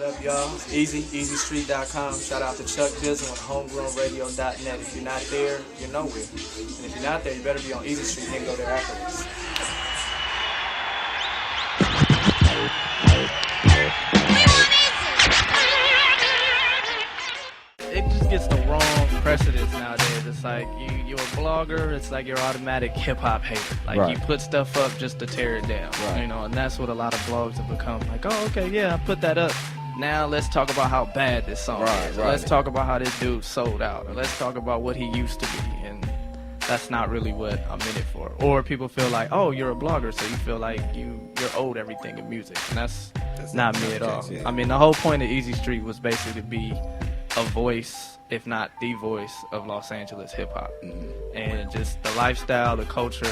up, y'all? Eazee, EazeeStreet.com. Shout out to Chuck Dizzle on HomegrownRadio.net. If you're not there, you're nowhere. And if you're not there, you better be on Eazee Street and go there afterwards. It just gets the wrong precedence nowadays. It's like you're a blogger, it's like you're automatic hip-hop hater. Like Right. you put stuff up just to tear it down. Right. You know, and that's what a lot of blogs have become. Like, oh, okay, yeah, I put that up. Now let's talk about how bad this song is. Or let's talk about how this dude sold out. Or let's talk about what he used to be. And that's not really what I'm in it for. Or people feel like, oh, you're a blogger, so you feel like you're owed everything in music. And that's not me at all. Yeah. I mean, the whole point of Eazee Street was basically to be a voice, if not the voice, of Los Angeles hip-hop. And just the lifestyle, the culture,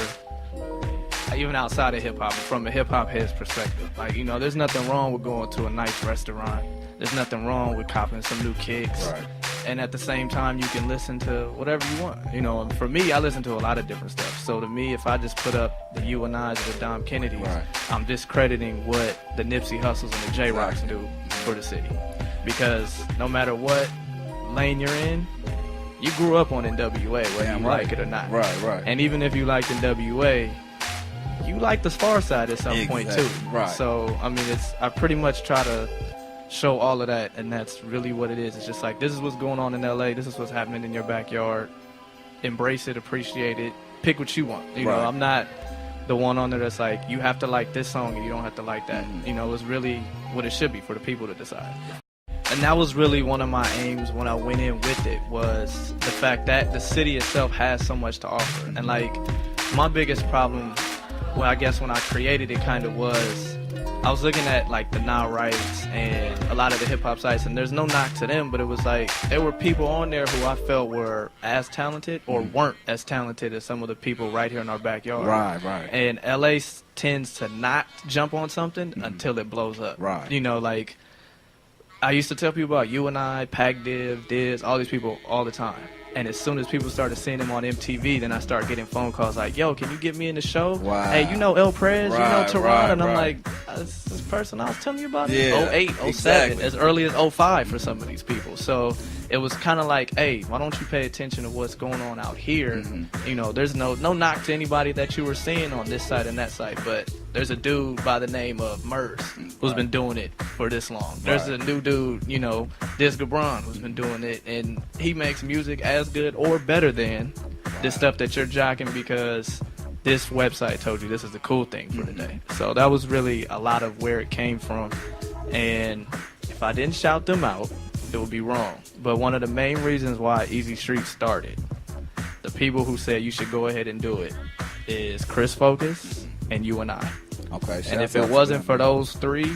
even outside of hip-hop, from a hip-hop head's perspective. Like, you know, there's nothing wrong with going to a nice restaurant. There's nothing wrong with copping some new kicks. Right. And at the same time, you can listen to whatever you want. You know, and for me, I listen to a lot of different stuff. So to me, if I just put up the You and I's or the Dom Kennedys, Right. I'm discrediting what the Nipsey Hussles and the J-Rocks do for the city. Because no matter what lane you're in, you grew up on NWA, whether you like it or not. Right. And even if you liked NWA, you like the Far Side at some point too. Right. So I mean, I pretty much try to show all of that, and that's really what it is. It's just like, this is what's going on in LA. This is what's happening in your backyard. Embrace it, appreciate it, pick what you want. You know, I'm not the one on there that's like, you have to like this song and you don't have to like that. You know, it's really what it should be for the people to decide. And that was really one of my aims when I went in with it, was the fact that the city itself has so much to offer. And like, my biggest problem, well, I guess when I created it kind of was, I was looking at like the Now Rights and a lot of the hip hop sites, and there's no knock to them, but it was like, there were people on there who I felt were as talented or weren't as talented as some of the people right here in our backyard. Right. And LA tends to not jump on something until it blows up. Right. You know, like, I used to tell people about You and I, Pac Div, Diz, all these people all the time. And as soon as people started seeing them on MTV, then I started getting phone calls like, yo, can you get me in the show? Wow. Hey, you know El Prez, you know Tehran? Right, and I'm right. like, this person I was telling you about? Yeah, 08, 07, exactly. as early as 05 for some of these people. So it was kind of like, hey, why don't you pay attention to what's going on out here? You know, there's no knock to anybody that you were seeing on this side and that side, but there's a dude by the name of Murs who's been doing it for this long. There's a new dude, you know, Diz Gabron, who's been doing it, and he makes music as good or better than the stuff that you're jocking because this website told you this is the cool thing for today. So that was really a lot of where it came from. And if I didn't shout them out, it would be wrong. But one of the main reasons why Eazee Street started, the people who said you should go ahead and do it, is Chris Focus and You and I. Okay. And if it wasn't for those three,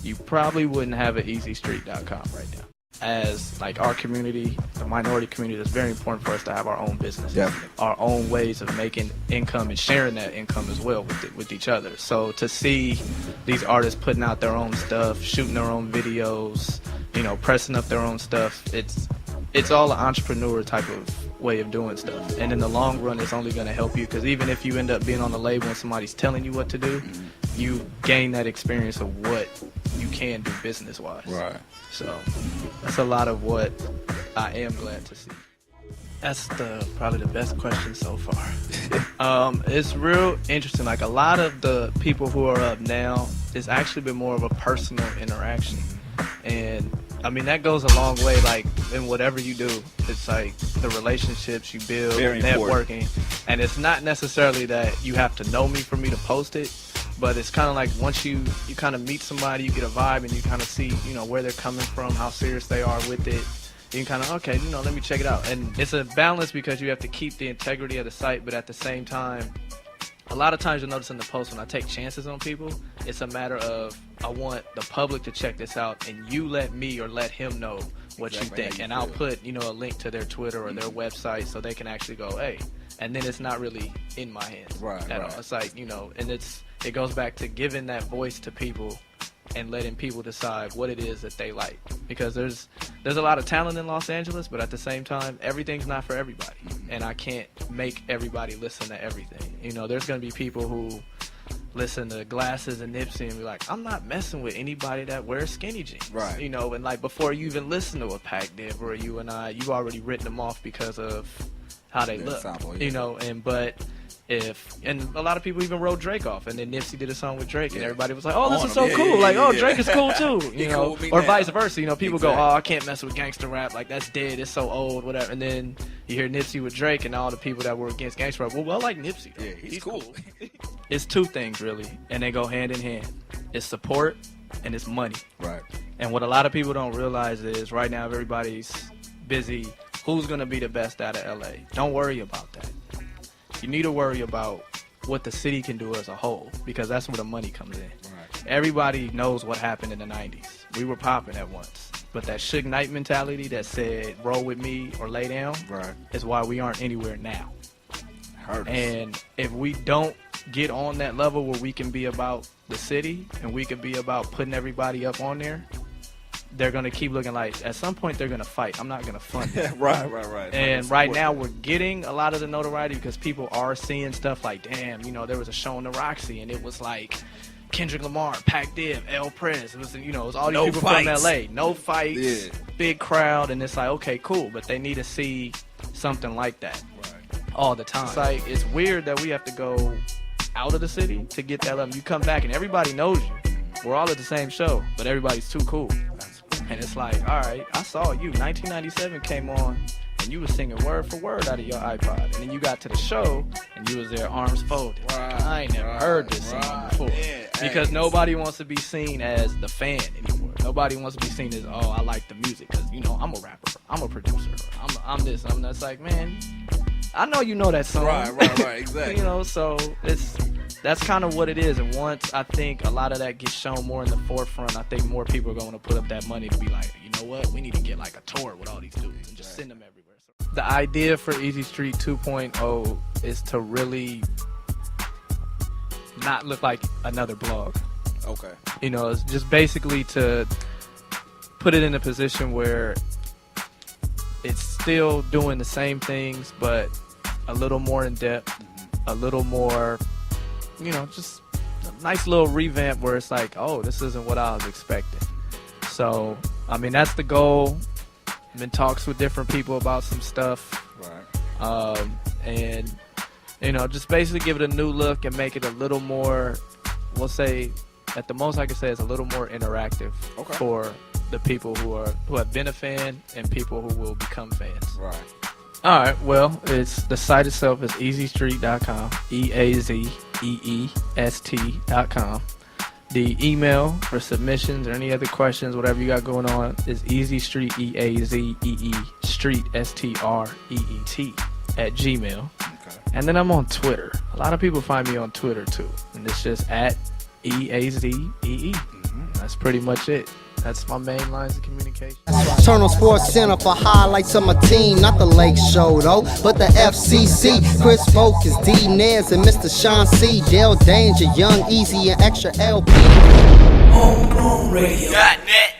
you probably wouldn't have an EazeeStreet.com right now. As like our community, the minority community, it's very important for us to have our own businesses, our own ways of making income and sharing that income as well with each other. So to see these artists putting out their own stuff, shooting their own videos, you know, pressing up their own stuff, it's all an entrepreneur type of way of doing stuff. And in the long run, it's only going to help you, because even if you end up being on the label and somebody's telling you what to do, you gain that experience of what you can do business-wise. Right. So that's a lot of what I am glad to see. That's probably the best question so far. It's real interesting. Like, a lot of the people who are up now, it's actually been more of a personal interaction. And I mean, that goes a long way, like, in whatever you do. It's like the relationships you build, Very networking. important. And it's not necessarily that you have to know me for me to post it, but it's kind of like once you kind of meet somebody, you get a vibe, and you kind of see, you know, where they're coming from, how serious they are with it. You can kind of, okay, you know, let me check it out. And it's a balance, because you have to keep the integrity of the site, but at the same time, a lot of times you'll notice in the post when I take chances on people, it's a matter of, I want the public to check this out, and you let me or let him know what you think. And I'll put, you know, a link to their Twitter or their website so they can actually go, hey. And then it's not really in my hands at all. It's like, you know, and it goes back to giving that voice to people and letting people decide what it is that they like. Because there's a lot of talent in Los Angeles, but at the same time, everything's not for everybody. And I can't make everybody listen to everything. You know, there's going to be people who listen to Glasses and Nipsey and be like, I'm not messing with anybody that wears skinny jeans. Right. You know, and like before you even listen to a Pac Div or you and I, you've already written them off because of how they look. Sample, you know, and a lot of people even wrote Drake off, and then Nipsey did a song with Drake, and everybody was like, "Oh, this is so cool!" Like, "Oh, Drake is cool too," you know, cool or now. vice versa. You know, people go, "Oh, I can't mess with gangster rap. Like that's dead. It's so old, whatever." And then you hear Nipsey with Drake, and all the people that were against gangster rap, well, I like Nipsey. Though. Yeah, he's cool. It's two things really, and they go hand in hand. It's support and it's money. Right. And what a lot of people don't realize is right now everybody's busy. Who's gonna be the best out of LA? Don't worry about that. You need to worry about what the city can do as a whole, because that's where the money comes in. Right. Everybody knows what happened in the 90s. We were popping at once. But that Suge Knight mentality that said roll with me or lay down is why we aren't anywhere now. And if we don't get on that level where we can be about the city and we can be about putting everybody up on there, they're going to keep looking like, at some point they're going to fight. I'm not going to fund it. Right. And right now we're getting a lot of the notoriety because people are seeing stuff like, damn, you know, there was a show in the Roxy and it was like Kendrick Lamar, Pac Div, El Prince. It was, you know, it was all these people from LA. No fights, big crowd, and it's like, okay, cool, but they need to see something like that all the time. It's like, it's weird that we have to go out of the city to get that level. You come back and everybody knows you. We're all at the same show, but everybody's too cool. And it's like, all right, I saw you. 1997 came on, and you was singing word for word out of your iPod. And then you got to the show, and you was there, arms folded. I ain't never heard this song before. Because nobody wants to be seen as the fan anymore. Nobody wants to be seen as, oh, I like the music. Because, you know, I'm a rapper. I'm a producer. I'm this. I'm that. It's like, man, I know you know that song. Right, exactly. You know, so that's kind of what it is. And once I think a lot of that gets shown more in the forefront, I think more people are going to put up that money to be like, you know what, we need to get like a tour with all these dudes and just send them everywhere. So the idea for Eazee Street 2.0 is to really not look like another blog. Okay. You know, it's just basically to put it in a position where it's still doing the same things, but a little more in depth, a little more, you know, just a nice little revamp where it's like, oh, this isn't what I was expecting. So, I mean, that's the goal. I'm in talks with different people about some stuff. Right. And, you know, just basically give it a new look and make it a little more, we'll say, at the most I can say is a little more interactive for the people who have been a fan and people who will become fans. Right. All right. Well, the site itself is eazeestreet.com, EAZEEST.com. The email for submissions or any other questions, whatever you got going on, is Eazee Street, EAZEE Street STREET at Gmail. Okay. And then I'm on Twitter. A lot of people find me on Twitter too, and it's just at EAZEE. That's pretty much it. That's my main lines of communication. Turn on Sports Center for highlights of my team. Not the Lake Show though, but the FCC. Chris Focus, D Nez, and Mr. Sean C. Dale Danger, Young Eazee, and Extra LP. Homegrown Radio.net